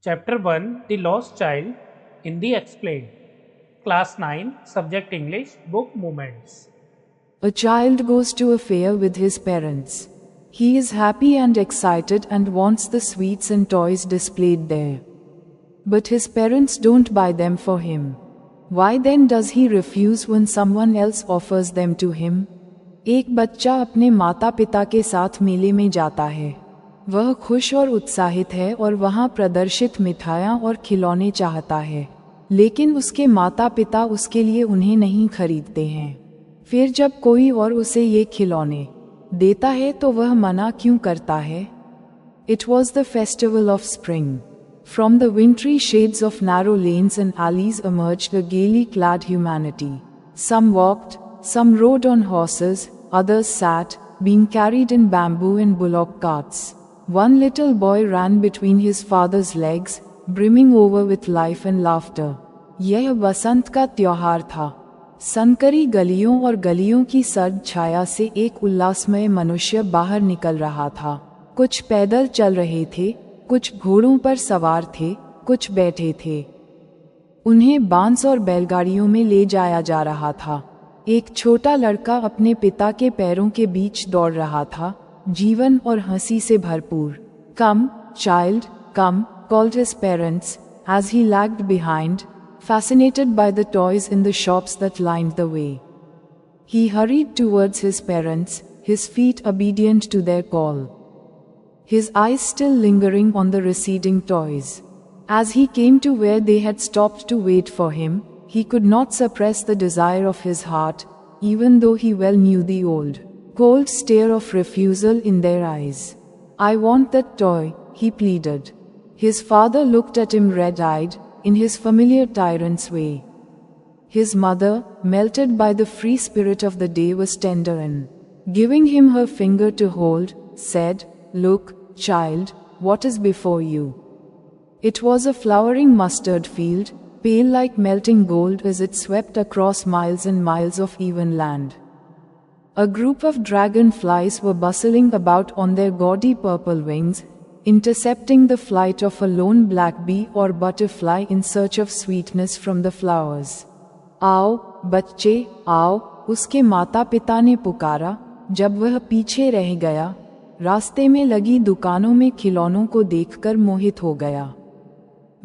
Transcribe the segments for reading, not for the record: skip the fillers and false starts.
Chapter 1 The Lost Child Hindi Explained. Class 9 Subject English Book Movements. A child goes to a fair with his parents. He is happy and excited and wants the sweets and toys displayed there. But his parents don't buy them for him. Why then does he refuse when someone else offers them to him? एक बच्चा अपने माता पिता के साथ मेले में जाता है। वह खुश और उत्साहित है और वहाँ प्रदर्शित मिठाइयाँ और खिलौने चाहता है, लेकिन उसके माता पिता उसके लिए उन्हें नहीं खरीदते हैं। फिर जब कोई और उसे ये खिलौने देता है तो वह मना क्यों करता है? It was the festival of spring. From the wintry shades of narrow lanes and alleys emerged a gaily clad humanity. Some walked, some rode on horses, others sat, being carried in bamboo and bullock carts. One little boy ran between his father's legs, brimming over with life and laughter. यह बसंत का त्योहार था। सनकरी गलियों और गलियों की सर्द छाया से एक उल्लासमय मनुष्य बाहर निकल रहा था। कुछ पैदल चल रहे थे, कुछ घोड़ों पर सवार थे, कुछ बैठे थे। उन्हें बांस और बैलगाड़ियों में ले जाया जा रहा था। एक छोटा लड़का अपने पिता के पैरों के बीच दौड़ रहा था, जीवन और हंसी से भरपूर। Come, child, come, called his parents, as he lagged behind, fascinated by the toys in the shops that lined the way. He hurried towards his parents, his feet obedient to their call, his eyes still lingering on the receding toys. As he came to where they had stopped to wait for him, he could not suppress the desire of his heart, even though he well knew the old, cold stare of refusal in their eyes. I want that toy, he pleaded. His father looked at him red-eyed, in his familiar tyrant's way. His mother, melted by the free spirit of the day, was tender and, giving him her finger to hold, said, "Look, child, what is before you?" It was a flowering mustard field, pale like melting gold as it swept across miles and miles of even land. A group of dragonflies were bustling about on their gaudy purple wings, intercepting the flight of a lone black bee or butterfly in search of sweetness from the flowers. आओ, बच्चे, आओ, उसके माता पिता ने पुकारा, जब वह पीछे रह गया, रास्ते में लगी दुकानों में खिलौनों को देखकर मोहित हो गया।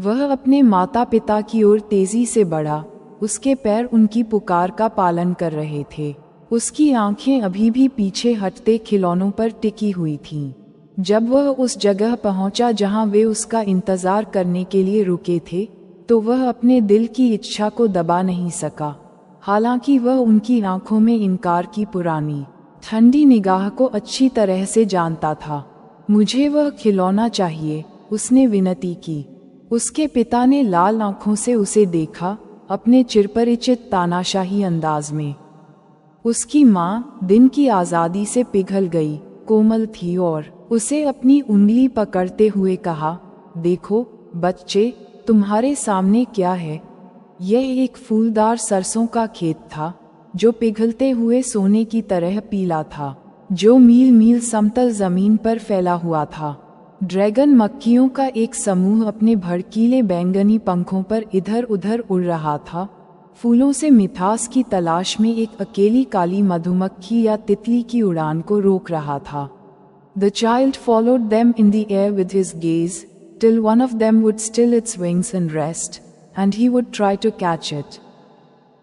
वह अपने माता पिता की ओर तेजी से बढ़ा, उसके पैर उनकी पुकार का पालन कर रहे थे। उसकी आंखें अभी भी पीछे हटते खिलौनों पर टिकी हुई थीं। जब वह उस जगह पहुंचा जहां वे उसका इंतजार करने के लिए रुके थे, तो वह अपने दिल की इच्छा को दबा नहीं सका। हालांकि वह उनकी आंखों में इनकार की पुरानी ठंडी निगाह को अच्छी तरह से जानता था। मुझे वह खिलौना चाहिए, उसने विनती की। उसके पिता ने लाल आंखों से उसे देखा, अपने चिरपरिचित तानाशाही अंदाज में। उसकी माँ दिन की आज़ादी से पिघल गई, कोमल थी और उसे अपनी उंगली पकड़ते हुए कहा, देखो बच्चे, तुम्हारे सामने क्या है? यह एक फूलदार सरसों का खेत था, जो पिघलते हुए सोने की तरह पीला था, जो मील मील समतल जमीन पर फैला हुआ था। ड्रैगन मक्खियों का एक समूह अपने भड़कीले बैंगनी पंखों पर इधर उधर उड़ रहा था, फूलों से मिठास की तलाश में एक अकेली काली मधुमक्खी या तितली की उड़ान को रोक रहा था। The child followed them in the air with his gaze, till one of them would still its wings and rest, and he would try to catch it.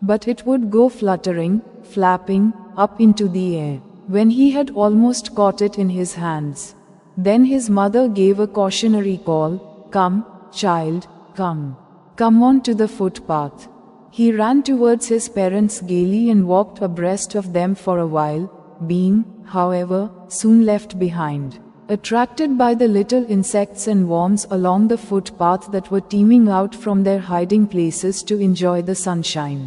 But it would go fluttering, flapping, up into the air, when he had almost caught it in his hands. Then his mother gave a cautionary call, "Come, child, come. Come on to the footpath." He ran towards his parents gaily and walked abreast of them for a while, being, however, soon left behind, attracted by the little insects and worms along the footpath that were teeming out from their hiding places to enjoy the sunshine.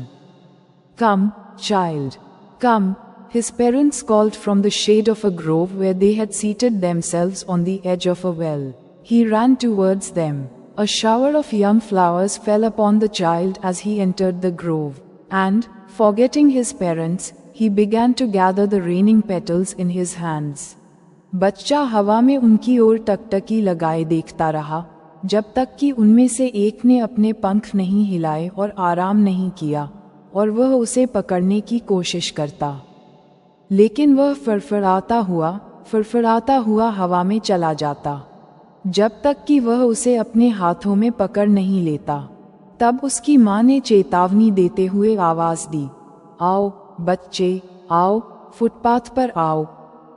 "Come, child, come," his parents called from the shade of a grove where they had seated themselves on the edge of a well. He ran towards them. A shower of young flowers fell upon the child as he entered the grove, and, forgetting his parents, he began to gather the raining petals in his hands. बच्चा हवा में उनकी ओर टकटकी लगाए देखता रहा, जब तक कि उनमें से एक ने अपने पंख नहीं हिलाए और आराम नहीं किया और वह उसे पकड़ने की कोशिश करता। लेकिन वह फड़फड़ाता हुआ हवा में चला जाता जब तक कि वह उसे अपने हाथों में पकड़ नहीं लेता। तब उसकी माँ ने चेतावनी देते हुए आवाज दी, आओ बच्चे, आओ, फुटपाथ पर आओ।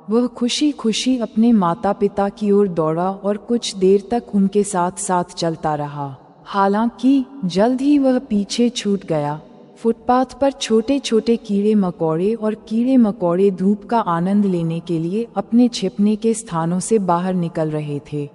वह खुशी खुशी अपने माता पिता की ओर दौड़ा और कुछ देर तक उनके साथ साथ चलता रहा। हालांकि जल्द ही वह पीछे छूट गया। फुटपाथ पर छोटे छोटे कीड़े मकोड़े धूप का आनंद लेने के लिए अपने छिपने के स्थानों से बाहर निकल रहे थे।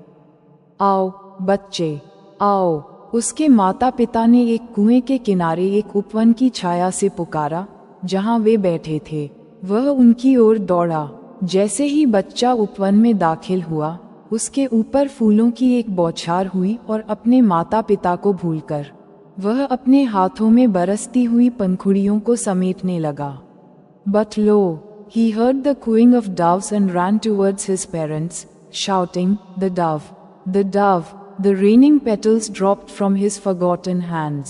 आओ बच्चे, आओ, उसके माता पिता ने एक कुएं के किनारे एक उपवन की छाया से पुकारा जहां वे बैठे थे। वह उनकी ओर दौड़ा। जैसे ही बच्चा उपवन में दाखिल हुआ, उसके ऊपर फूलों की एक बौछार हुई और अपने माता पिता को भूलकर वह अपने हाथों में बरसती हुई पंखुड़ियों को समेटने लगा। But lo, he heard the cooing of doves and ran towards his parents, shouting, "The dove, the dove!" The raining petals dropped from his forgotten hands.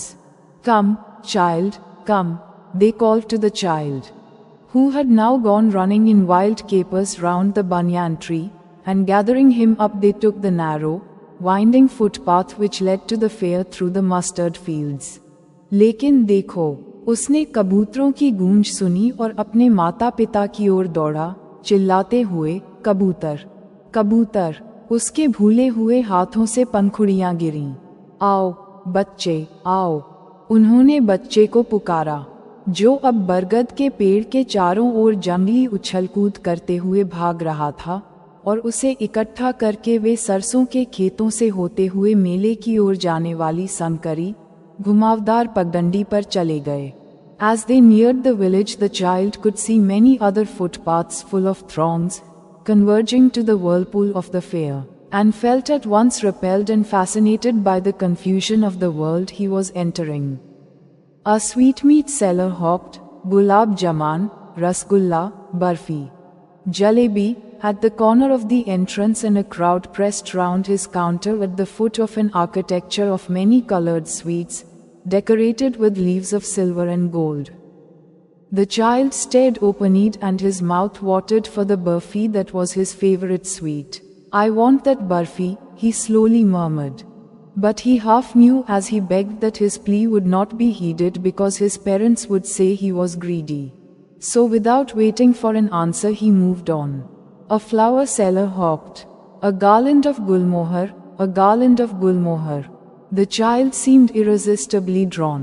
"Come, child, come," they called to the child, who had now gone running in wild capers round the banyan tree, and gathering him up they took the narrow, winding footpath which led to the fair through the mustard fields. लेकिन देखो, उसने कबूतरों की गूंज सुनी और अपने माता पिता की ओर दौड़ा, चिल्लाते हुए, कबूतर, कबूतर। उसके भूले हुए हाथों से पंखुड़ियां गिरीं। आओ बच्चे, आओ। उन्होंने बच्चे को पुकारा, जो अब बरगद के पेड़ के चारों ओर जंगली उछलकूद करते हुए भाग रहा था, और उसे इकट्ठा करके वे सरसों के खेतों से होते हुए मेले की ओर जाने वाली संकरी, घुमावदार पगडंडी पर चले गए। As they neared the village, the child could see many other footpaths full of throngs, converging to the whirlpool of the fair, and felt at once repelled and fascinated by the confusion of the world he was entering. A sweetmeat seller hawked gulab jamun, rasgulla, barfi, jalebi at the corner of the entrance, and a crowd pressed round his counter at the foot of an architecture of many colored sweets, decorated with leaves of silver and gold. The child stared open-eyed and his mouth watered for the barfi that was his favorite sweet. "I want that barfi," he slowly murmured. But he half knew as he begged that his plea would not be heeded because his parents would say he was greedy. So without waiting for an answer he moved on. A flower seller hawked, "A garland of gulmohar, a garland of gulmohar." The child seemed irresistibly drawn.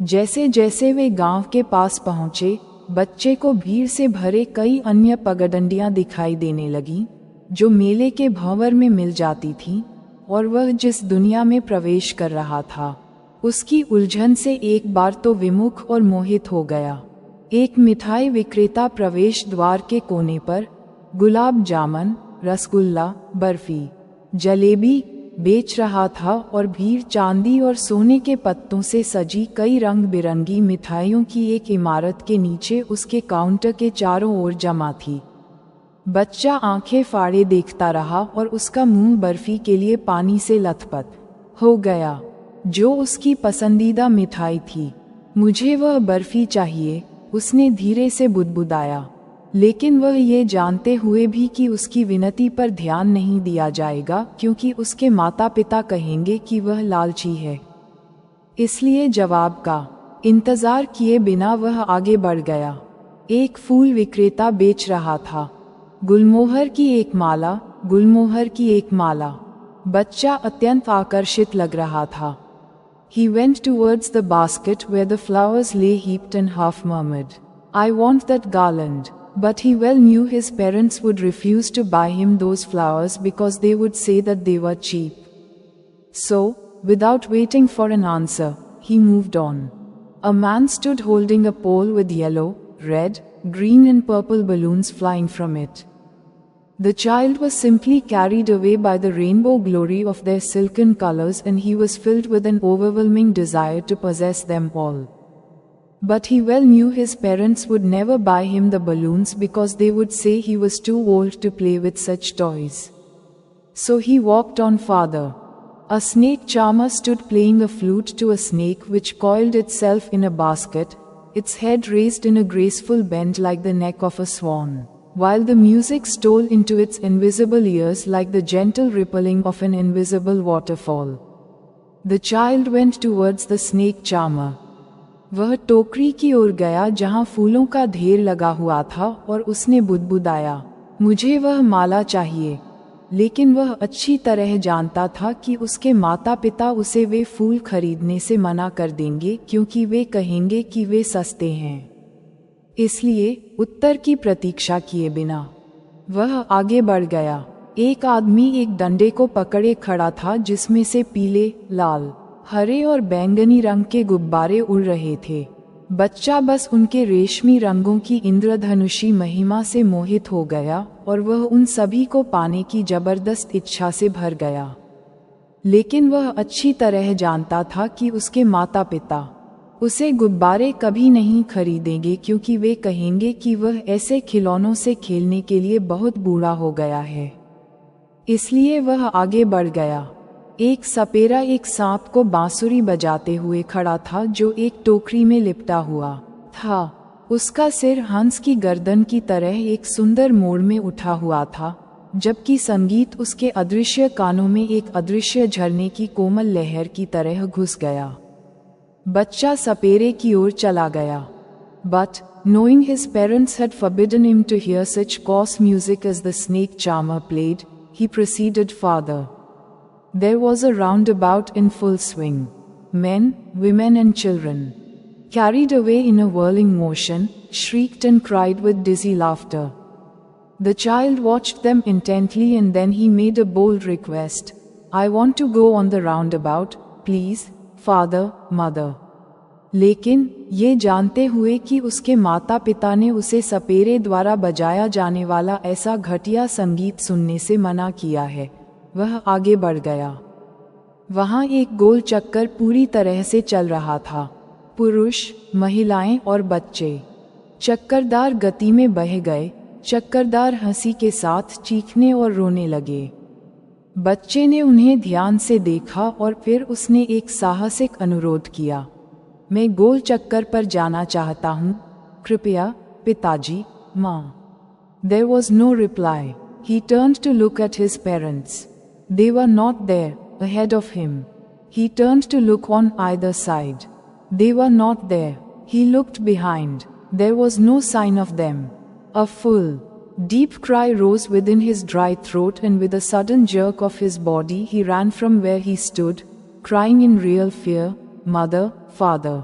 जैसे जैसे वे गांव के पास पहुंचे, बच्चे को भीड़ से भरे कई अन्य पगडंडियां दिखाई देने लगीं, जो मेले के भंवर में मिल जाती थीं, और वह जिस दुनिया में प्रवेश कर रहा था, उसकी उलझन से एक बार तो विमुख और मोहित हो गया। एक मिठाई विक्रेता प्रवेश द्वार के कोने पर गुलाब जामुन, रसगुल्ला, बर्फी, जलेबी बेच रहा था और भीड़ चांदी और सोने के पत्तों से सजी कई रंग बिरंगी मिठाइयों की एक इमारत के नीचे उसके काउंटर के चारों ओर जमा थी। बच्चा आंखें फाड़े देखता रहा और उसका मुंह बर्फी के लिए पानी से लथपथ हो गया, जो उसकी पसंदीदा मिठाई थी। "मुझे वह बर्फी चाहिए," उसने धीरे से बुदबुदाया, लेकिन वह ये जानते हुए भी कि उसकी विनती पर ध्यान नहीं दिया जाएगा क्योंकि उसके माता पिता कहेंगे कि वह लालची है। इसलिए जवाब का इंतजार किए बिना वह आगे बढ़ गया। एक फूल विक्रेता बेच रहा था, गुलमोहर की एक माला, गुलमोहर की एक माला। बच्चा अत्यंत आकर्षित लग रहा था। He went towards the basket where the flowers lay heaped and half murmured, "I want that garland." But he well knew his parents would refuse to buy him those flowers because they would say that they were cheap. So, without waiting for an answer, he moved on. A man stood holding a pole with yellow, red, green and purple balloons flying from it. The child was simply carried away by the rainbow glory of their silken colors, and he was filled with an overwhelming desire to possess them all. But he well knew his parents would never buy him the balloons because they would say he was too old to play with such toys. So he walked on farther. A snake charmer stood playing a flute to a snake which coiled itself in a basket, its head raised in a graceful bend like the neck of a swan, while the music stole into its invisible ears like the gentle rippling of an invisible waterfall. The child went towards the snake charmer. वह टोकरी की ओर गया जहां फूलों का ढेर लगा हुआ था और उसने बुदबुदाया, मुझे वह माला चाहिए। लेकिन वह अच्छी तरह जानता था कि उसके माता पिता उसे वे फूल खरीदने से मना कर देंगे क्योंकि वे कहेंगे कि वे सस्ते हैं। इसलिए उत्तर की प्रतीक्षा किए बिना वह आगे बढ़ गया। एक आदमी एक डंडे को पकड़े खड़ा था जिसमें से पीले, लाल, हरे और बैंगनी रंग के गुब्बारे उड़ रहे थे। बच्चा बस उनके रेशमी रंगों की इंद्रधनुषी महिमा से मोहित हो गया और वह उन सभी को पाने की जबरदस्त इच्छा से भर गया। लेकिन वह अच्छी तरह जानता था कि उसके माता पिता उसे गुब्बारे कभी नहीं खरीदेंगे क्योंकि वे कहेंगे कि वह ऐसे खिलौनों से खेलने के लिए बहुत बूढ़ा हो गया है। इसलिए वह आगे बढ़ गया। एक सपेरा एक सांप को बांसुरी बजाते हुए खड़ा था जो एक टोकरी में लिपटा हुआ था। उसका सिर हंस की गर्दन की तरह एक सुंदर मोड़ में उठा हुआ था, जबकि संगीत उसके अदृश्य कानों में एक अदृश्य झरने की कोमल लहर की तरह घुस गया। बच्चा सपेरे की ओर चला गया। But, knowing his parents had forbidden him to hear such coarse music as the snake charmer played, he proceeded farther. There was a roundabout in full swing. Men, women and children, carried away in a whirling motion, shrieked and cried with dizzy laughter. The child watched them intently and then he made a bold request. I want to go on the roundabout, please, father, mother. लेकिन ये जानते हुए कि उसके माता पिता ने उसे सपेरे द्वारा बजाया जाने वाला ऐसा घटिया संगीत सुनने से मना किया है, वह आगे बढ़ गया। वहाँ एक गोल चक्कर पूरी तरह से चल रहा था। पुरुष, महिलाएं और बच्चे चक्करदार गति में बह गए, चक्करदार हंसी के साथ चीखने और रोने लगे। बच्चे ने उन्हें ध्यान से देखा और फिर उसने एक साहसिक अनुरोध किया, मैं गोल चक्कर पर जाना चाहता हूँ, कृपया पिताजी, माँ। There was no reply. He turned to look at his parents. They were not there, ahead of him. He turned to look on either side. They were not there. He looked behind. There was no sign of them. A full, deep cry rose within his dry throat and with a sudden jerk of his body he ran from where he stood, crying in real fear, Mother, Father.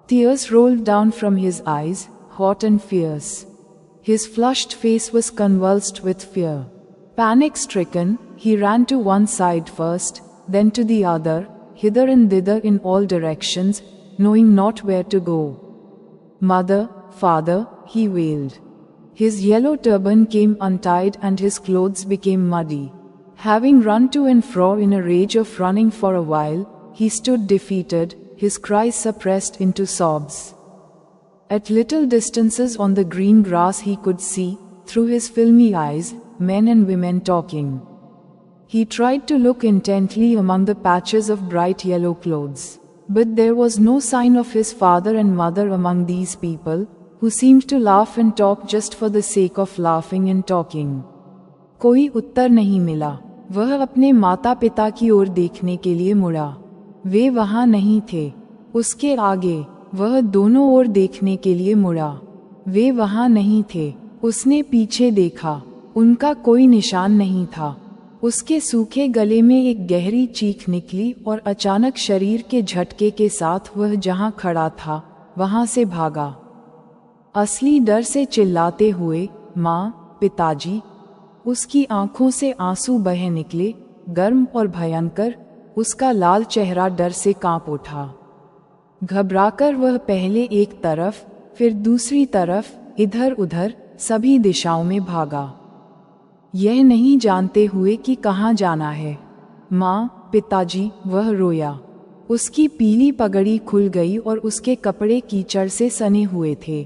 Tears rolled down from his eyes, hot and fierce. His flushed face was convulsed with fear. Panic-stricken, he ran to one side first, then to the other, hither and thither in all directions, knowing not where to go. Mother, father, he wailed. His yellow turban came untied and his clothes became muddy. Having run to and fro in a rage of running for a while, he stood defeated, his cries suppressed into sobs. At little distances on the green grass he could see, through his filmy eyes, men and women talking. He tried to look intently among the patches of bright yellow clothes, but there was no sign of his father and mother among these people, who seemed to laugh and talk just for the sake of laughing and talking. कोई उत्तर नहीं मिला। वह अपने माता पिता की ओर देखने के लिए मुड़ा। वे वहां नहीं थे। उसके आगे वह दोनों ओर देखने के लिए मुड़ा। वे वहां नहीं थे। उसने पीछे देखा। उनका कोई निशान नहीं था। उसके सूखे गले में एक गहरी चीख निकली और अचानक शरीर के झटके के साथ वह जहां खड़ा था वहां से भागा, असली डर से चिल्लाते हुए, माँ, पिताजी। उसकी आंखों से आंसू बह निकले, गर्म और भयंकर। उसका लाल चेहरा डर से कांप उठा। घबराकर वह पहले एक तरफ, फिर दूसरी तरफ, इधर उधर, सभी दिशाओं में भागा, यह नहीं जानते हुए कि कहाँ जाना है। माँ, पिताजी, वह रोया। उसकी पीली पगड़ी खुल गई और उसके कपड़े कीचड़ से सने हुए थे।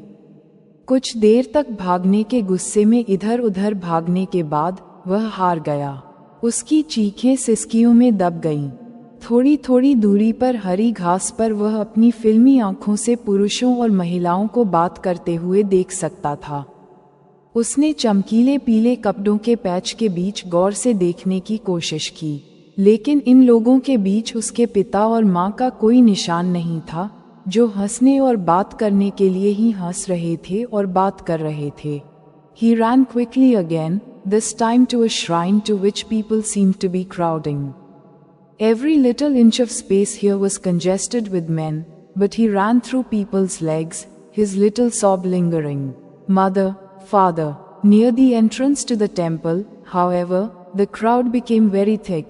कुछ देर तक भागने के गुस्से में इधर उधर भागने के बाद वह हार गया। उसकी चीखें सिसकियों में दब गईं। थोड़ी थोड़ी दूरी पर हरी घास पर वह अपनी फिल्मी आंखों से पुरुषों और महिलाओं को बात करते हुए देख सकता था। उसने चमकीले पीले कपड़ों के पैच के बीच गौर से देखने की कोशिश की, लेकिन इन लोगों के बीच उसके पिता और माँ का कोई निशान नहीं था, जो हंसने और बात करने के लिए ही हंस रहे थे और बात कर रहे थे। He ran quickly again, this time to a shrine to which people seemed to be crowding. Every little inch of space here was congested with men, but he ran through people's legs, his little sob lingering. Mother, father. Near the entrance to the temple, however, the crowd became very thick.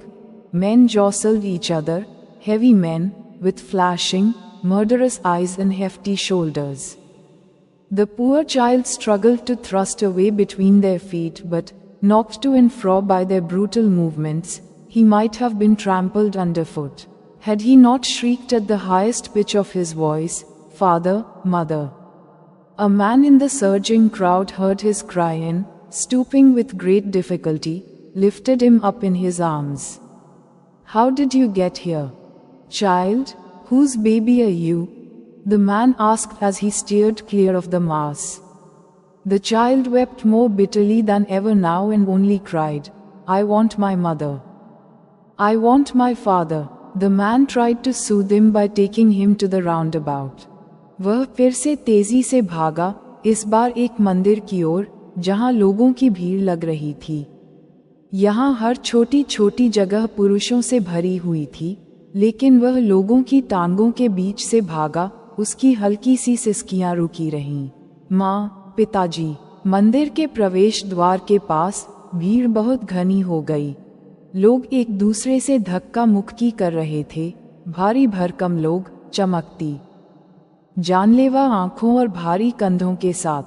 Men jostled each other, heavy men, with flashing, murderous eyes and hefty shoulders. The poor child struggled to thrust away between their feet, but, knocked to and fro by their brutal movements, he might have been trampled underfoot, had he not shrieked at the highest pitch of his voice, "Father, Mother!" A man in the surging crowd heard his cry and, stooping with great difficulty, lifted him up in his arms. "How did you get here? Child, whose baby are you?" the man asked as he steered clear of the mass. The child wept more bitterly than ever now and only cried, "I want my mother. I want my father." The man tried to soothe him by taking him to the roundabout. वह फिर से तेजी से भागा, इस बार एक मंदिर की ओर, जहां लोगों की भीड़ लग रही थी। यहाँ हर छोटी छोटी जगह पुरुषों से भरी हुई थी, लेकिन वह लोगों की टांगों के बीच से भागा, उसकी हल्की सी सिसकियां रुकी रहीं। माँ, पिताजी। मंदिर के प्रवेश द्वार के पास भीड़ बहुत घनी हो गई। लोग एक दूसरे से धक्का मुक्की कर रहे थे, भारी भरकम लोग, चमकती जानलेवा आंखों और भारी कंधों के साथ।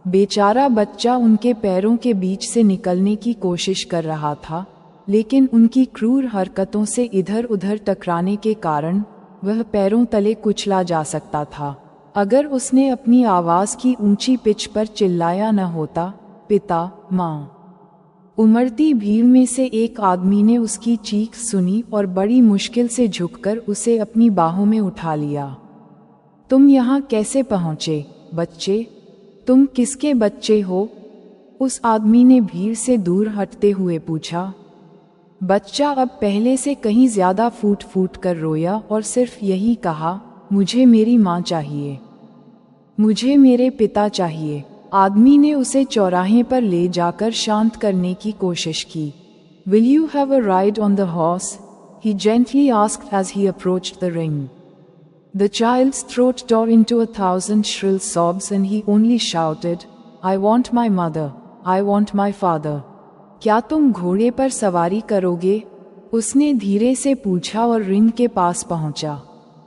बेचारा बच्चा उनके पैरों के बीच से निकलने की कोशिश कर रहा था, लेकिन उनकी क्रूर हरकतों से इधर उधर टकराने के कारण वह पैरों तले कुचला जा सकता था। अगर उसने अपनी आवाज की ऊंची पिच पर चिल्लाया न होता, "पिता, माँ!" उमड़ती भीड़ में से एक आदमी ने उसकी चीख सुनी और बड़ी मुश्किल से झुककर उसे अपनी बाहों में उठा लिया। "तुम यहाँ कैसे पहुँचे, बच्चे? तुम किसके बच्चे हो?" उस आदमी ने भीड़ से दूर हटते हुए पूछा। बच्चा अब पहले से कहीं ज्यादा फूट फूट कर रोया और सिर्फ यही कहा, "मुझे मेरी माँ चाहिए, मुझे मेरे पिता चाहिए।" आदमी ने उसे चौराहे पर ले जाकर शांत करने की कोशिश की। "Will you have a ride on the horse?" he gently asked as he approached the ring. The child's throat tore into 1,000 shrill sobs and he only shouted, "I want my mother, I want my father." "क्या तुम घोड़े पर सवारी करोगे?" उसने धीरे से पूछा और रिंग के पास पहुंचा।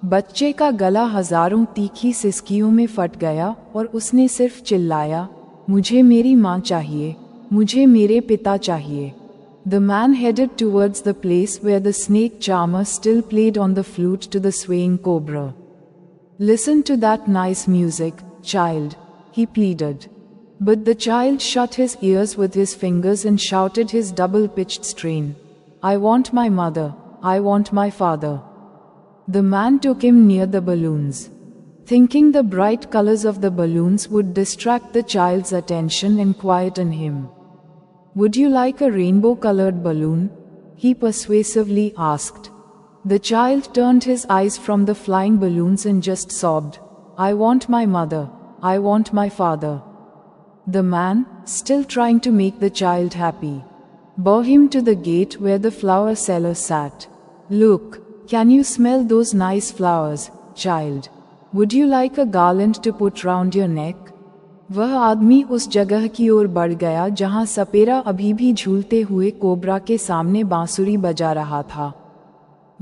बच्चे का गला हजारों तीखी सिसकियों में फट गया और उसने सिर्फ चिल्लाया, "मुझे मेरी माँ चाहिए, मुझे मेरे पिता चाहिए." The man headed towards the place where the snake charmer still played on the flute to the swaying cobra. "Listen to that nice music, child," he pleaded. But the child shut his ears with his fingers and shouted his double-pitched strain, "I want my mother, I want my father." The man took him near the balloons, thinking the bright colors of the balloons would distract the child's attention and quieten him. "Would you like a rainbow-colored balloon?" he persuasively asked. The child turned his eyes from the flying balloons and just sobbed, "I want my mother, I want my father." The man, still trying to make the child happy, bore him to the gate where the flower seller sat. "Look, can you smell those nice flowers, child? Would you like a garland to put round your neck?" वह आदमी उस जगह की ओर बढ़ गया जहां सपेरा अभी भी झूलते हुए कोबरा के सामने बांसुरी बजा रहा था।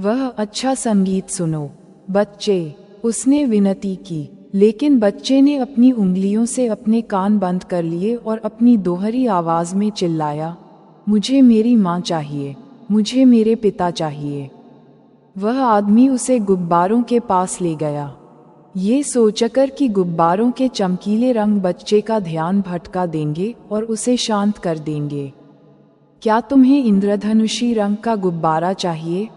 "वह अच्छा संगीत सुनो, बच्चे," उसने विनती की, लेकिन बच्चे ने अपनी उंगलियों से अपने कान बंद कर लिए और अपनी दोहरी आवाज में चिल्लाया, "मुझे मेरी माँ चाहिए, मुझे मेरे पिता चाहिए।" वह आदमी उसे गुब्बारों के पास ले गया, ये सोचकर कि गुब्बारों के चमकीले रंग बच्चे का ध्यान भटका देंगे और उसे शांत कर देंगे। क्या तुम्हें इंद्रधनुषी रंग का गुब्बारा चाहिए?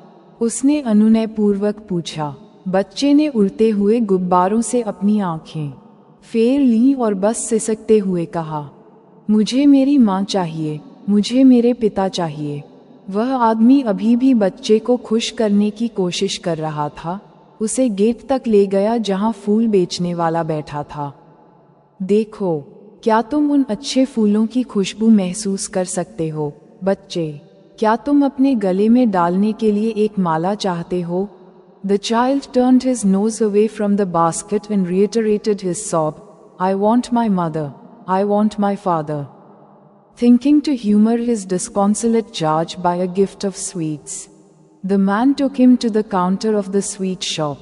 उसने अनुनयपूर्वक पूछा। बच्चे ने उड़ते हुए गुब्बारों से अपनी आंखें फेर लीं और बस सिसकते हुए कहा, मुझे मेरी माँ चाहिए, मुझे मेरे पिता चाहिए। वह आदमी अभी भी बच्चे को खुश करने की कोशिश कर रहा था। उसे गेट तक ले गया जहाँ फूल बेचने वाला बैठा था। देखो, क्या तुम उन अच्छे फूलों की खुशबू महसूस कर सकते हो? बच्चे, क्या तुम अपने गले में डालने के लिए एक माला चाहते हो? The child turned his nose away from the basket and reiterated his sob, I want my mother, I want my father. Thinking to humor his disconsolate charge by a gift of sweets, the man took him to the counter of the sweet shop.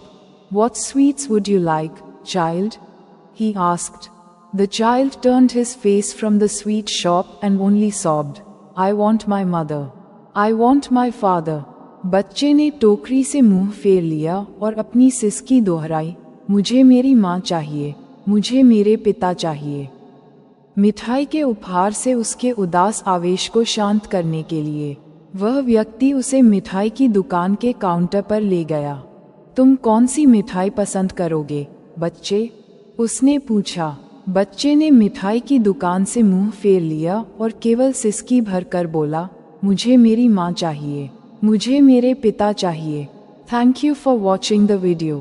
What sweets would you like, child? He asked. The child turned his face from the sweet shop and only sobbed, I want my mother, I want my father. बच्चे ने टोकरी से मुंह फेर लिया और अपनी सिसकी दोहराई, मुझे मेरी माँ चाहिए, मुझे मेरे पिता चाहिए। मिठाई के उपहार से उसके उदास आवेश को शांत करने के लिए वह व्यक्ति उसे मिठाई की दुकान के काउंटर पर ले गया। तुम कौन सी मिठाई पसंद करोगे, बच्चे? उसने पूछा। बच्चे ने मिठाई की दुकान से मुंह फेर लिया और केवल सिसकी भर कर बोला, मुझे मेरी माँ चाहिए, मुझे मेरे पिता चाहिए। Thank you for watching the video.